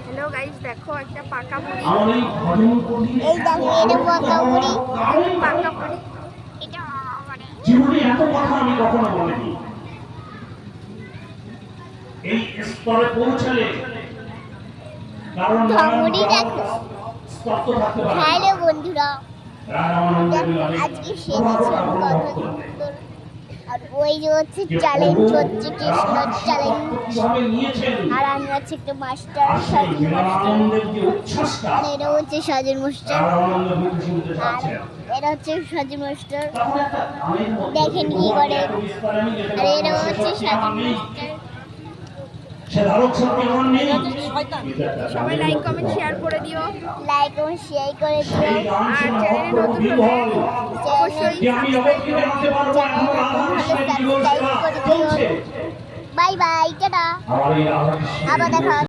Hello guys, দেখো একটা পাকা মুড়ি। এই দেখো এটা পাকা মুড়ি। পাকা মুড়ি এটা মানে জীবনে এত কথা আমি কখনো বলিনি। এই স্তরে পৌঁছালে কারণ মুড়ি দেখো। স্তব্ধ থাকতে পারে। হ্যালো বন্ধুরা, আজকে সেরেছি আর ওই যে হচ্ছে চ্যালেঞ্জ হচ্ছে কৃষ্ণ চ্যালেঞ্জ, আর আমি হচ্ছে একটা মাস্টার সাজু মাস্টার, আর এটা হচ্ছে সাজুর মাস্টার, আর এটা হচ্ছে সাজু মাস্টার। দেখেন কি করে, আর এটা হচ্ছে সাজু মাস্টার। সবাই লাইক কমেন্ট শেয়ার করে দিও। লাইক এবং শেয়ার করে দিও। আর চ্যানেলে নতুন হলে অবশ্যই সাবস্ক্রাইব করে দিও। বাই বাই, টাটা, আবার দেখা।